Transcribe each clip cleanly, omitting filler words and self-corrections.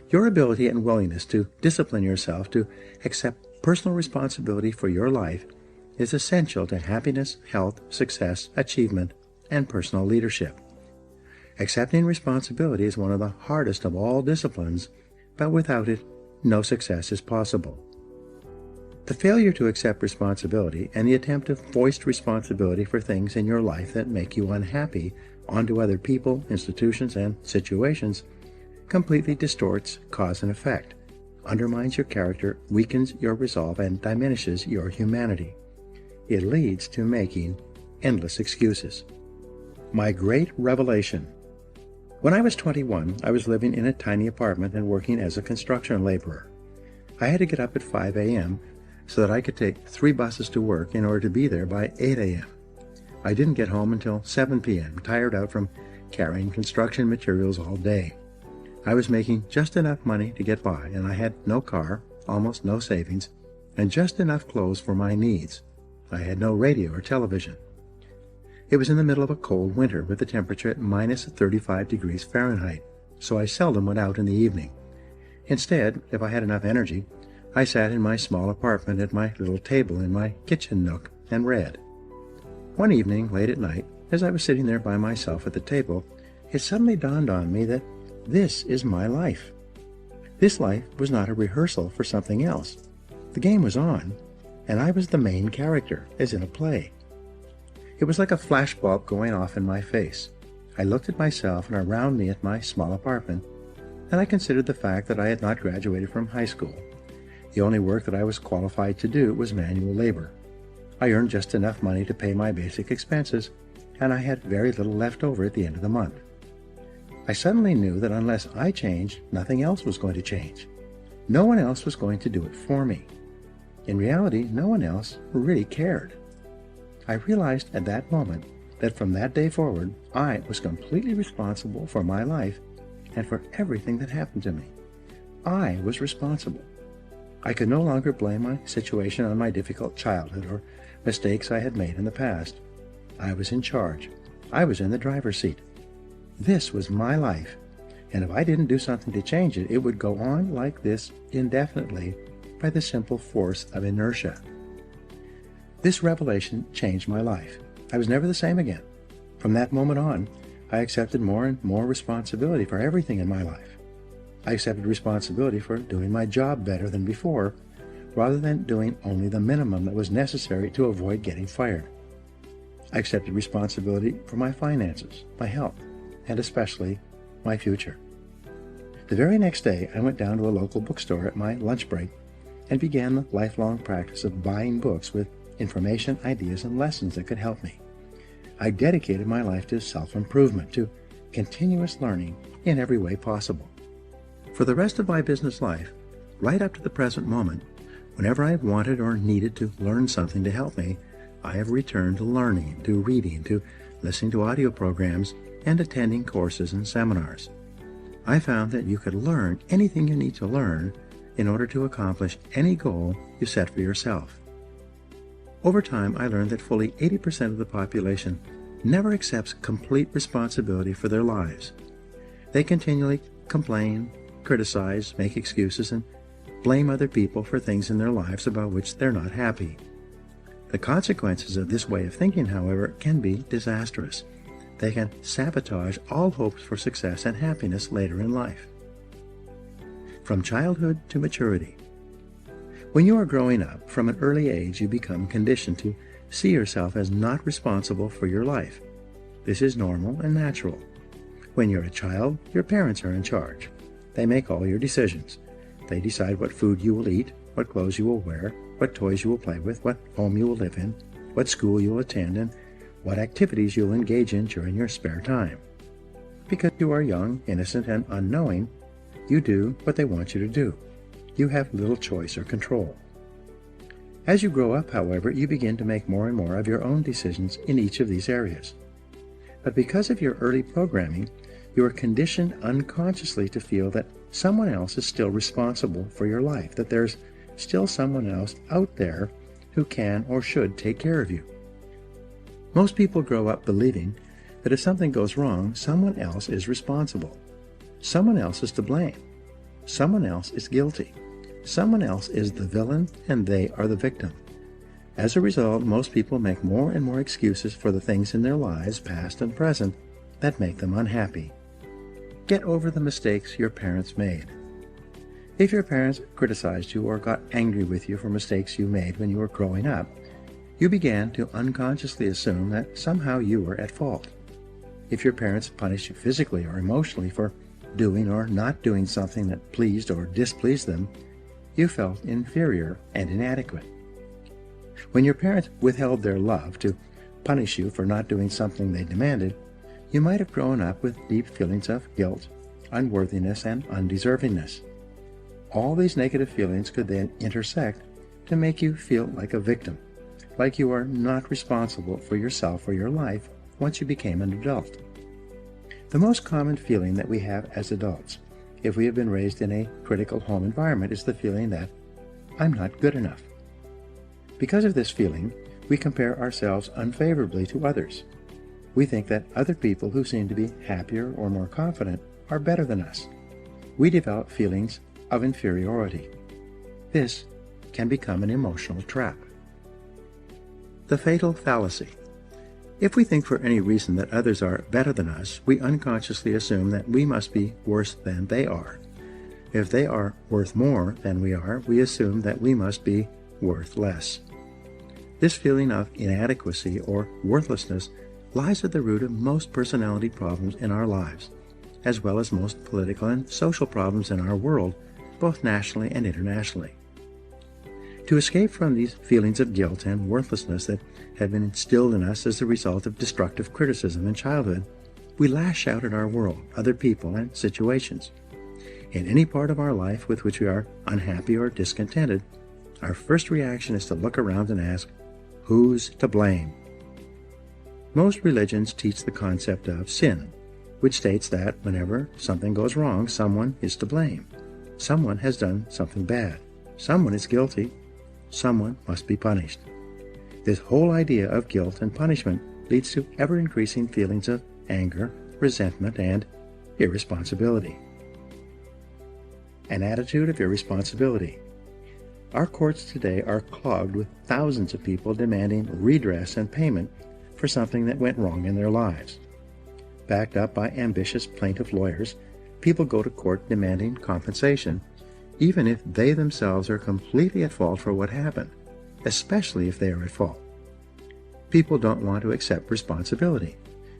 Your ability and willingness to discipline yourself to accept personal responsibility for your life is essential to happiness, health, success, achievement, and personal leadership. Accepting responsibility is one of the hardest of all disciplines, but without it, no success is possible. The failure to accept responsibility and the attempt to foist responsibility for things in your life that make you unhappy onto other people, institutions, and situations completely distorts cause and effect, undermines your character, weakens your resolve, and diminishes your humanity. It leads to making endless excuses. My great revelation. When I was 21, I was living in a tiny apartment and working as a construction laborer. I had to get up at 5 a.m. so that I could take 3 buses to work in order to be there by 8 a.m. I didn't get home until 7 p.m., tired out from carrying construction materials all day. I was making just enough money to get by, and I had no car, almost no savings, and just enough clothes for my needs. I had no radio or television. It was in the middle of a cold winter with the temperature at minus 35 degrees Fahrenheit, so I seldom went out in the evening. Instead, if I had enough energy, I sat in my small apartment at my little table in my kitchen nook and read. One evening, late at night, as I was sitting there by myself at the table, it suddenly dawned on me that this is my life. This life was not a rehearsal for something else. The game was on, and I was the main character, as in a play. It was like a flashbulb going off in my face. I looked at myself and around me at my small apartment, and I considered the fact that I had not graduated from high school. The only work that I was qualified to do was manual labor. I earned just enough money to pay my basic expenses, and I had very little left over at the end of the month. I suddenly knew that unless I changed, nothing else was going to change. No one else was going to do it for me. In reality, no one else really cared. I realized at that moment that from that day forward, I was completely responsible for my life and for everything that happened to me. I was responsible. I could no longer blame my situation on my difficult childhood or mistakes I had made in the past. I was in charge. I was in the driver's seat. This was my life, and if I didn't do something to change it, it would go on like this indefinitely by the simple force of inertia. This revelation changed my life. I was never the same again. From that moment on, I accepted more and more responsibility for everything in my life. I accepted responsibility for doing my job better than before, rather than doing only the minimum that was necessary to avoid getting fired. I accepted responsibility for my finances, my health, and especially my future. The very next day, I went down to a local bookstore at my lunch break and began the lifelong practice of buying books with information, ideas, and lessons that could help me. I dedicated my life to self-improvement, to continuous learning in every way possible. For the rest of my business life, right up to the present moment, whenever I have wanted or needed to learn something to help me, I have returned to learning, to reading, to listening to audio programs, and attending courses and seminars. I found that you could learn anything you need to learn in order to accomplish any goal you set for yourself. Over time, I learned that fully 80% of the population never accepts complete responsibility for their lives. They continually complain, criticize, make excuses, and blame other people for things in their lives about which they're not happy. The consequences of this way of thinking, however, can be disastrous. They can sabotage all hopes for success and happiness later in life. From childhood to maturity. When you are growing up, from an early age you become conditioned to see yourself as not responsible for your life. This is normal and natural. When you're a child, your parents are in charge. They make all your decisions. They decide what food you will eat, what clothes you will wear, what toys you will play with, what home you will live in, what school you will attend, and what activities you'll engage in during your spare time. Because you are young, innocent, and unknowing, you do what they want you to do. You have little choice or control. As you grow up, however, you begin to make more and more of your own decisions in each of these areas. But because of your early programming, you are conditioned unconsciously to feel that someone else is still responsible for your life, that there's still someone else out there who can or should take care of you. Most people grow up believing that if something goes wrong, someone else is responsible. Someone else is to blame. Someone else is guilty. Someone else is the villain and they are the victim. As a result, most people make more and more excuses for the things in their lives, past and present, that make them unhappy. Get over the mistakes your parents made. If your parents criticized you or got angry with you for mistakes you made when you were growing up, you began to unconsciously assume that somehow you were at fault. If your parents punished you physically or emotionally for doing or not doing something that pleased or displeased them, you felt inferior and inadequate. When your parents withheld their love to punish you for not doing something they demanded, you might have grown up with deep feelings of guilt, unworthiness, and undeservingness. All these negative feelings could then intersect to make you feel like a victim, like you are not responsible for yourself or your life once you became an adult. The most common feeling that we have as adults, if we have been raised in a critical home environment, is the feeling that I'm not good enough. Because of this feeling, we compare ourselves unfavorably to others. We think that other people who seem to be happier or more confident are better than us. We develop feelings of inferiority. This can become an emotional trap. The fatal fallacy. If we think for any reason that others are better than us, we unconsciously assume that we must be worse than they are. If they are worth more than we are, we assume that we must be worth less. This feeling of inadequacy or worthlessness lies at the root of most personality problems in our lives, as well as most political and social problems in our world, both nationally and internationally. To escape from these feelings of guilt and worthlessness that have been instilled in us as a result of destructive criticism in childhood, we lash out at our world, other people, and situations. In any part of our life with which we are unhappy or discontented, our first reaction is to look around and ask, who's to blame? Most religions teach the concept of sin, which states that whenever something goes wrong, someone is to blame. Someone has done something bad. Someone is guilty. Someone must be punished. This whole idea of guilt and punishment leads to ever-increasing feelings of anger, resentment, and irresponsibility. An attitude of irresponsibility. Our courts today are clogged with thousands of people demanding redress and payment for something that went wrong in their lives. Backed up by ambitious plaintiff lawyers, people go to court demanding compensation, even if they themselves are completely at fault for what happened, especially if they are at fault. People don't want to accept responsibility.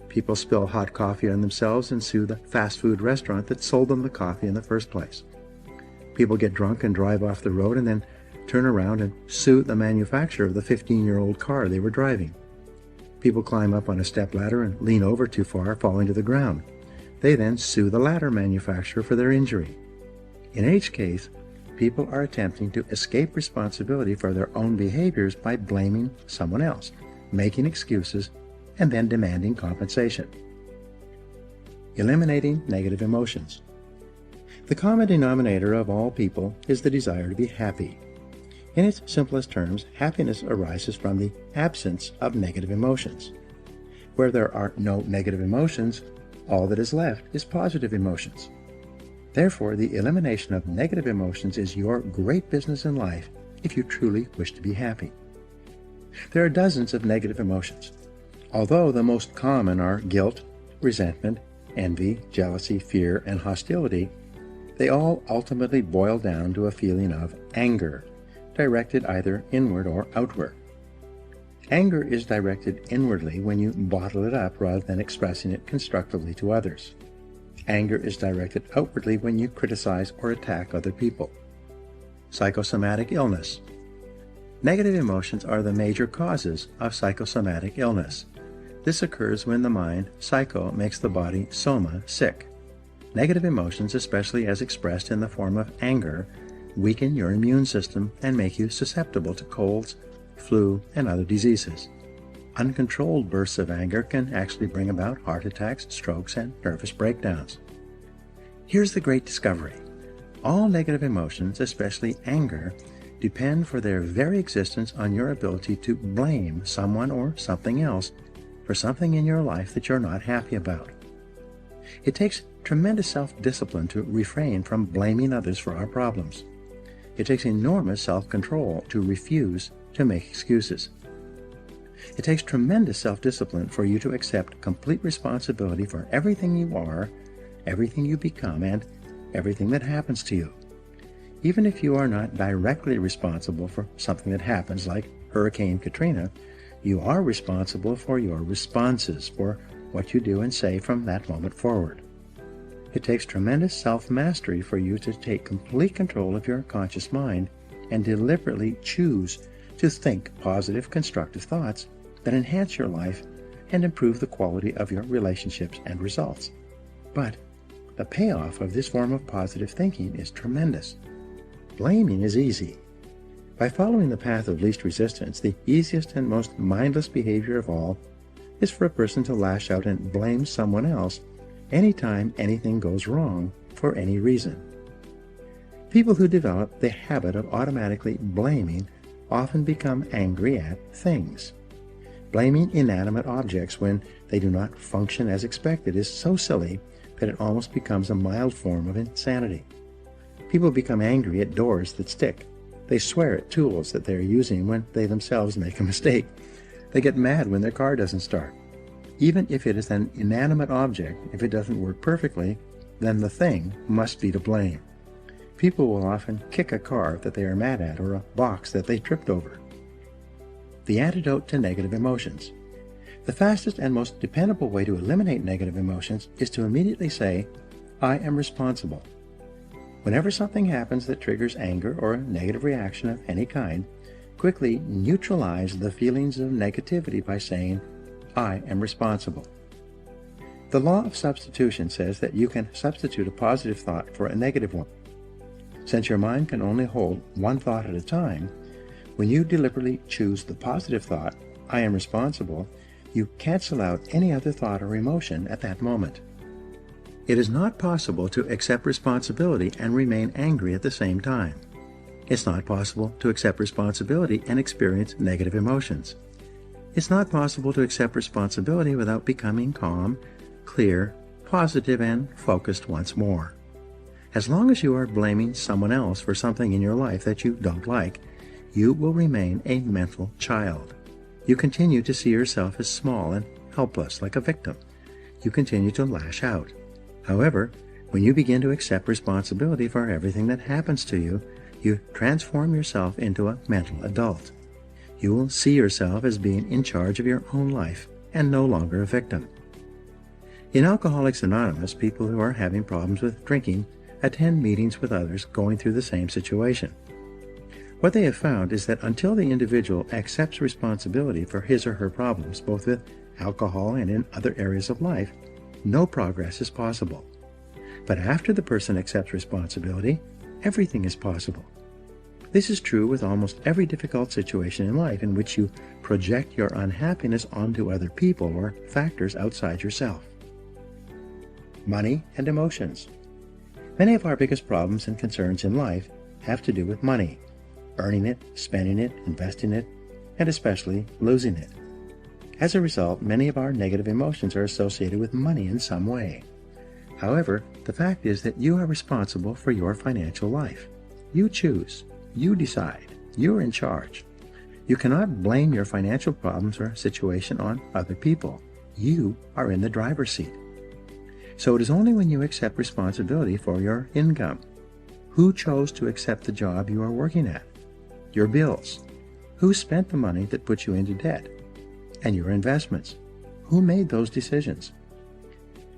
People spill hot coffee on themselves and sue the fast food restaurant that sold them the coffee in the first place. People get drunk and drive off the road and then turn around and sue the manufacturer of the 15-year-old car they were driving. People climb up on a stepladder and lean over too far, falling to the ground. They then sue the ladder manufacturer for their injury. In each case, people are attempting to escape responsibility for their own behaviors by blaming someone else, making excuses, and then demanding compensation. Eliminating negative emotions. The common denominator of all people is the desire to be happy. In its simplest terms, happiness arises from the absence of negative emotions. Where there are no negative emotions, all that is left is positive emotions. Therefore, the elimination of negative emotions is your great business in life if you truly wish to be happy. There are dozens of negative emotions. Although the most common are guilt, resentment, envy, jealousy, fear, and hostility, they all ultimately boil down to a feeling of anger, directed either inward or outward. Anger is directed inwardly when you bottle it up rather than expressing it constructively to others. Anger is directed outwardly when you criticize or attack other people. Psychosomatic illness. Negative emotions are the major causes of psychosomatic illness. This occurs when the mind, psycho, makes the body, soma, sick. Negative emotions, especially as expressed in the form of anger, weaken your immune system and make you susceptible to colds, flu, and other diseases. Uncontrolled bursts of anger can actually bring about heart attacks, strokes, and nervous breakdowns. Here's the great discovery. All negative emotions, especially anger, depend for their very existence on your ability to blame someone or something else for something in your life that you're not happy about. It takes tremendous self-discipline to refrain from blaming others for our problems. It takes enormous self-control to refuse to make excuses. It takes tremendous self-discipline for you to accept complete responsibility for everything you are, everything you become, and everything that happens to you. Even if you are not directly responsible for something that happens, like Hurricane Katrina, you are responsible for your responses, for what you do and say from that moment forward. It takes tremendous self-mastery for you to take complete control of your conscious mind and deliberately choose to think positive, constructive thoughts that enhance your life and improve the quality of your relationships and results. But the payoff of this form of positive thinking is tremendous. Blaming is easy. By following the path of least resistance, the easiest and most mindless behavior of all is for a person to lash out and blame someone else anytime anything goes wrong for any reason. People who develop the habit of automatically blaming often become angry at things. Blaming inanimate objects when they do not function as expected is so silly that it almost becomes a mild form of insanity. People become angry at doors that stick. They swear at tools that they are using when they themselves make a mistake. They get mad when their car doesn't start. Even if it is an inanimate object, if it doesn't work perfectly, then the thing must be to blame. People will often kick a car that they are mad at or a box that they tripped over. The antidote to negative emotions. The fastest and most dependable way to eliminate negative emotions is to immediately say, I am responsible. Whenever something happens that triggers anger or a negative reaction of any kind, quickly neutralize the feelings of negativity by saying, I am responsible. The law of substitution says that you can substitute a positive thought for a negative one. Since your mind can only hold one thought at a time, when you deliberately choose the positive thought, I am responsible, you cancel out any other thought or emotion at that moment. It is not possible to accept responsibility and remain angry at the same time. It's not possible to accept responsibility and experience negative emotions. It's not possible to accept responsibility without becoming calm, clear, positive, and focused once more. As long as you are blaming someone else for something in your life that you don't like, you will remain a mental child. You continue to see yourself as small and helpless, like a victim. You continue to lash out. However, when you begin to accept responsibility for everything that happens to you, you transform yourself into a mental adult. You will see yourself as being in charge of your own life and no longer a victim. In Alcoholics Anonymous, people who are having problems with drinking attend meetings with others going through the same situation. What they have found is that until the individual accepts responsibility for his or her problems, both with alcohol and in other areas of life, no progress is possible. But after the person accepts responsibility, everything is possible. This is true with almost every difficult situation in life in which you project your unhappiness onto other people or factors outside yourself. Money and emotions. Many of our biggest problems and concerns in life have to do with money, earning it, spending it, investing it, and especially losing it. As a result, many of our negative emotions are associated with money in some way. However, the fact is that you are responsible for your financial life. You choose. You decide. You're in charge. You cannot blame your financial problems or situation on other people. You are in the driver's seat. So it is only when you accept responsibility for your income. Who chose to accept the job you are working at? Your bills. Who spent the money that put you into debt? And your investments. Who made those decisions?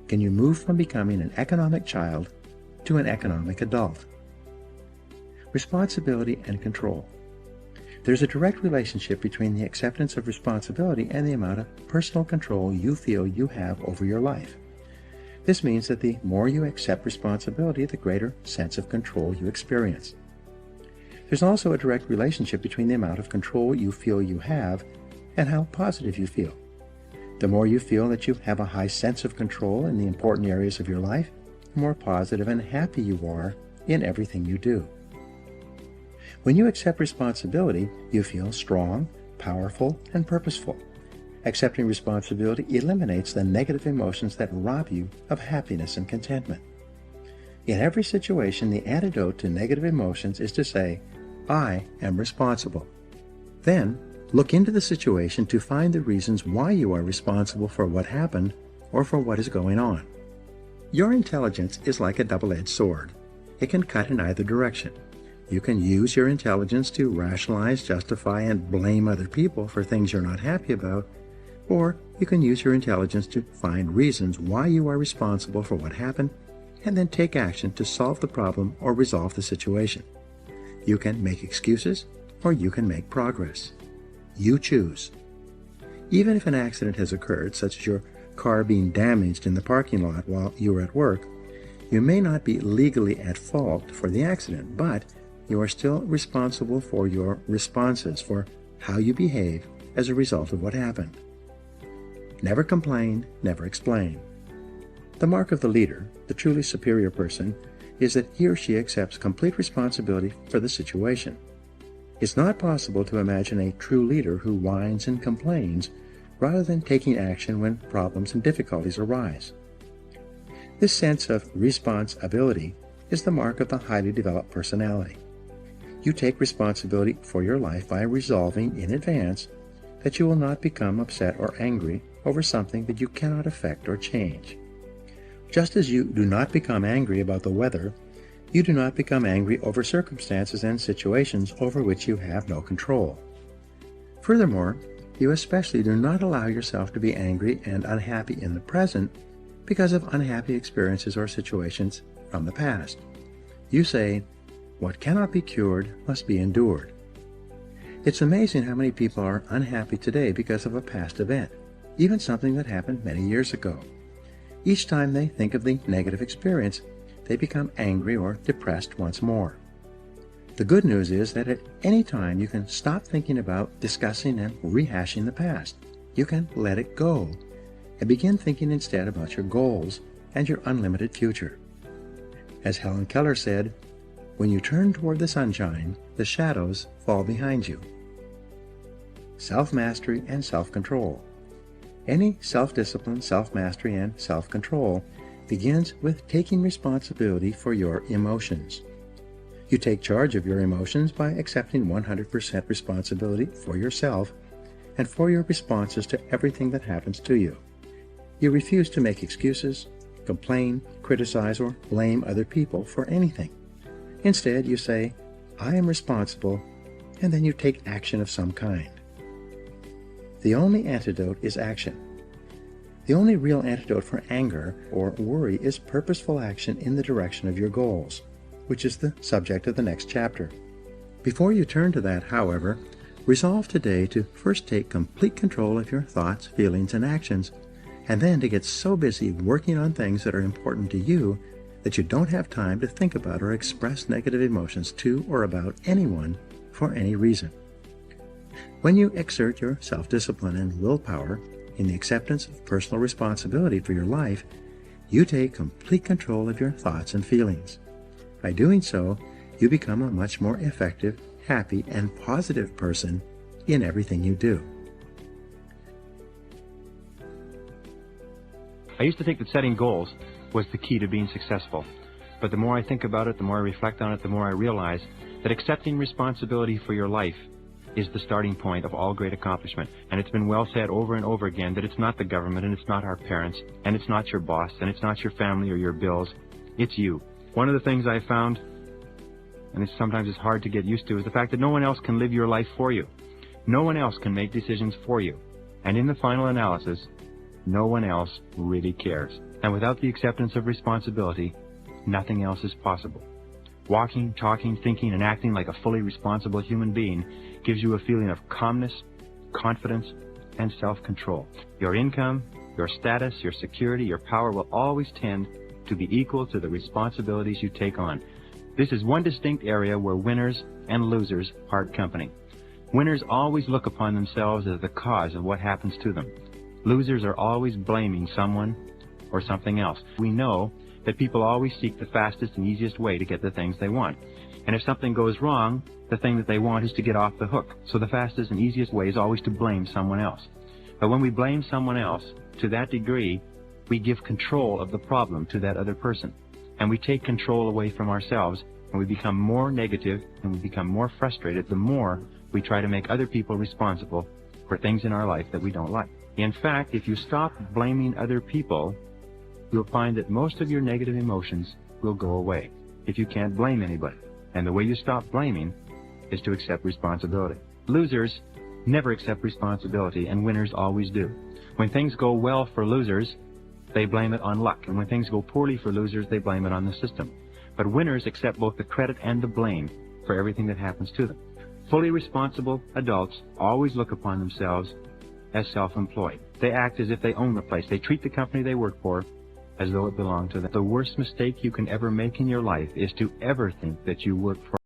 Can you move from becoming an economic child to an economic adult? Responsibility and control. There's a direct relationship between the acceptance of responsibility and the amount of personal control you feel you have over your life. This means that the more you accept responsibility, the greater sense of control you experience. There's also a direct relationship between the amount of control you feel you have and how positive you feel. The more you feel that you have a high sense of control in the important areas of your life, the more positive and happy you are in everything you do. When you accept responsibility, you feel strong, powerful, and purposeful. Accepting responsibility eliminates the negative emotions that rob you of happiness and contentment. In every situation, the antidote to negative emotions is to say, I am responsible. Then, look into the situation to find the reasons why you are responsible for what happened or for what is going on. Your intelligence is like a double-edged sword. It can cut in either direction. You can use your intelligence to rationalize, justify, and blame other people for things you're not happy about, or you can use your intelligence to find reasons why you are responsible for what happened and then take action to solve the problem or resolve the situation. You can make excuses or you can make progress. You choose. Even if an accident has occurred, such as your car being damaged in the parking lot while you were at work, you may not be legally at fault for the accident, but you are still responsible for your responses, for how you behave as a result of what happened. Never complain, never explain. The mark of the leader, the truly superior person, is that he or she accepts complete responsibility for the situation. It's not possible to imagine a true leader who whines and complains rather than taking action when problems and difficulties arise. This sense of responsibility is the mark of the highly developed personality. You take responsibility for your life by resolving in advance that you will not become upset or angry over something that you cannot affect or change. Just as you do not become angry about the weather, you do not become angry over circumstances and situations over which you have no control. Furthermore, you especially do not allow yourself to be angry and unhappy in the present because of unhappy experiences or situations from the past. You say, what cannot be cured must be endured. It's amazing how many people are unhappy today because of a past event, even something that happened many years ago. Each time they think of the negative experience, they become angry or depressed once more. The good news is that at any time you can stop thinking about discussing and rehashing the past. You can let it go and begin thinking instead about your goals and your unlimited future. As Helen Keller said, when you turn toward the sunshine, the shadows fall behind you. Self-mastery and self-control. Any self-discipline, self-mastery, and self-control begins with taking responsibility for your emotions. You take charge of your emotions by accepting 100% responsibility for yourself and for your responses to everything that happens to you. You refuse to make excuses, complain, criticize, or blame other people for anything. Instead, you say, I am responsible, and then you take action of some kind. The only antidote is action. The only real antidote for anger or worry is purposeful action in the direction of your goals, which is the subject of the next chapter. Before you turn to that, however, resolve today to first take complete control of your thoughts, feelings, and actions, and then to get so busy working on things that are important to you that you don't have time to think about or express negative emotions to or about anyone for any reason. When you exert your self-discipline and willpower in the acceptance of personal responsibility for your life, you take complete control of your thoughts and feelings. By doing so, you become a much more effective, happy, and positive person in everything you do. I used to think that setting goals was the key to being successful. But the more I think about it, the more I reflect on it, the more I realize that accepting responsibility for your life is the starting point of all great accomplishment. And it's been well said over and over again that it's not the government, and it's not our parents, and it's not your boss, and it's not your family or your bills. It's you. One of the things I found, and this sometimes is hard to get used to, is the fact that no one else can live your life for you. No one else can make decisions for you. And in the final analysis, no one else really cares. And without the acceptance of responsibility, nothing else is possible. Walking, talking, thinking, and acting like a fully responsible human being gives you a feeling of calmness, confidence, and self-control. Your income, your status, your security, your power will always tend to be equal to the responsibilities you take on. This is one distinct area where winners and losers part company. Winners always look upon themselves as the cause of what happens to them. Losers are always blaming someone or something else. We know that people always seek the fastest and easiest way to get the things they want. And if something goes wrong, the thing that they want is to get off the hook. So the fastest and easiest way is always to blame someone else. But when we blame someone else, to that degree, we give control of the problem to that other person. And we take control away from ourselves, and we become more negative, and we become more frustrated the more we try to make other people responsible for things in our life that we don't like. In fact, if you stop blaming other people, you'll find that most of your negative emotions will go away if you can't blame anybody. And the way you stop blaming is to accept responsibility. Losers never accept responsibility, and winners always do. When things go well for losers, they blame it on luck. And when things go poorly for losers, they blame it on the system. But winners accept both the credit and the blame for everything that happens to them. Fully responsible adults always look upon themselves as self-employed. They act as if they own the place. They treat the company they work for as though it belonged to them. The worst mistake you can ever make in your life is to ever think that you work for